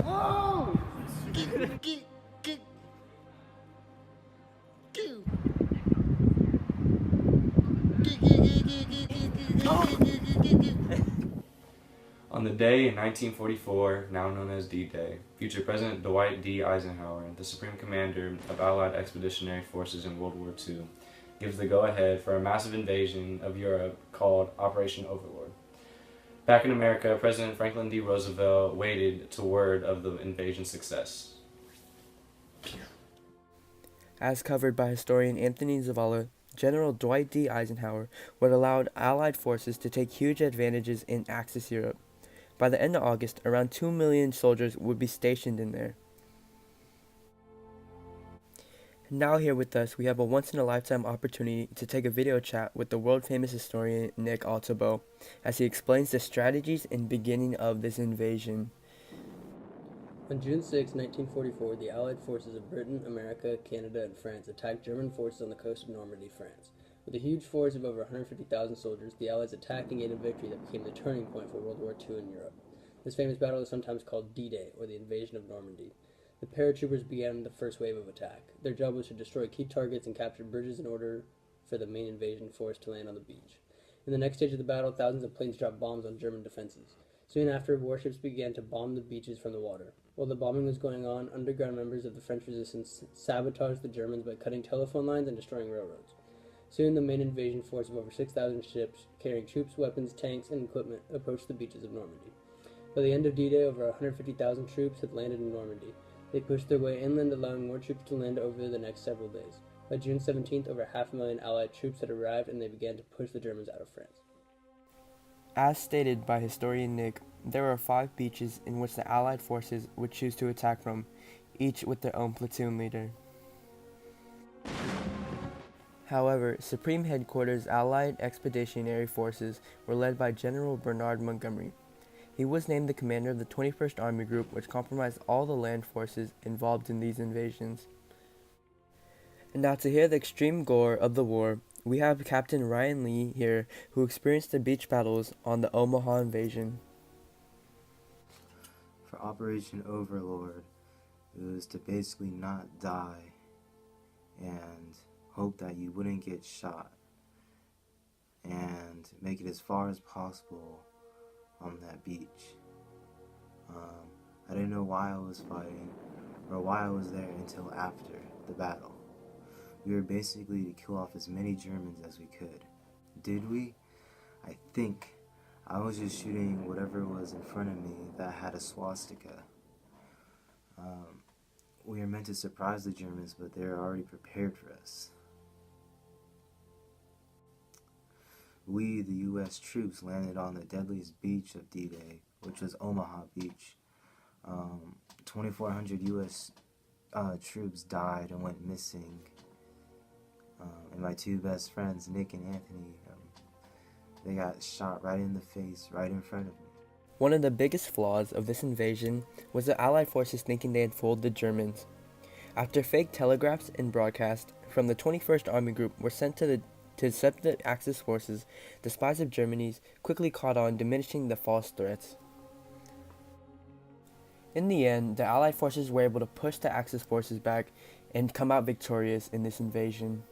Whoa! On the day in 1944, now known as D-Day, future President Dwight D. Eisenhower, the Supreme Commander of Allied Expeditionary Forces in World War II, gives the go-ahead for a massive invasion of Europe called Operation Overlord. Back in America, President Franklin D. Roosevelt waited to word of the invasion's success. As covered by historian Anthony Zavala, General Dwight D. Eisenhower would allow Allied forces to take huge advantages in Axis Europe. By the end of August, around 2 million soldiers would be stationed in there. Now here with us, we have a once-in-a-lifetime opportunity to take a video chat with the world-famous historian Nick Altobell, as he explains the strategies and beginning of this invasion. On June 6, 1944, the Allied forces of Britain, America, Canada, and France attacked German forces on the coast of Normandy, France. With a huge force of over 150,000 soldiers, the Allies attacked and gained a victory that became the turning point for World War II in Europe. This famous battle is sometimes called D-Day, or the Invasion of Normandy. The paratroopers began the first wave of attack. Their job was to destroy key targets and capture bridges in order for the main invasion force to land on the beach. In the next stage of the battle, thousands of planes dropped bombs on German defenses. Soon after, warships began to bomb the beaches from the water. While the bombing was going on, underground members of the French resistance sabotaged the Germans by cutting telephone lines and destroying railroads. Soon, the main invasion force of over 6,000 ships, carrying troops, weapons, tanks, and equipment, approached the beaches of Normandy. By the end of D-Day, over 150,000 troops had landed in Normandy. They pushed their way inland, allowing more troops to land over the next several days. By June 17th, over 500,000 Allied troops had arrived, and they began to push the Germans out of France. As stated by historian Nick, there were 5 beaches in which the Allied forces would choose to attack from, each with their own platoon leader. However, Supreme Headquarters Allied Expeditionary Forces were led by General Bernard Montgomery. He was named the commander of the 21st Army Group, which comprised all the land forces involved in these invasions. And now to hear the extreme gore of the war, we have Captain Ryan Lee here, who experienced the beach battles on the Omaha invasion. For Operation Overlord, it was to basically not die and hope that you wouldn't get shot and make it as far as possible on that beach. I didn't know why I was fighting or why I was there until after the battle. We were basically to kill off as many Germans as we could. Did we? I think I was just shooting whatever was in front of me that had a swastika. We were meant to surprise the Germans, but they were already prepared for us. We, the U.S. troops, landed on the deadliest beach of D-Day, which was Omaha Beach. 2,400 U.S. Troops died and went missing. And my 2 best friends, Nick and Anthony, they got shot right in the face, right in front of me. One of the biggest flaws of this invasion was the Allied forces thinking they had fooled the Germans. After fake telegraphs and broadcasts from the 21st Army Group were sent to intercept the Axis forces, the spies of Germany quickly caught on, diminishing the false threats. In the end, the Allied forces were able to push the Axis forces back and come out victorious in this invasion.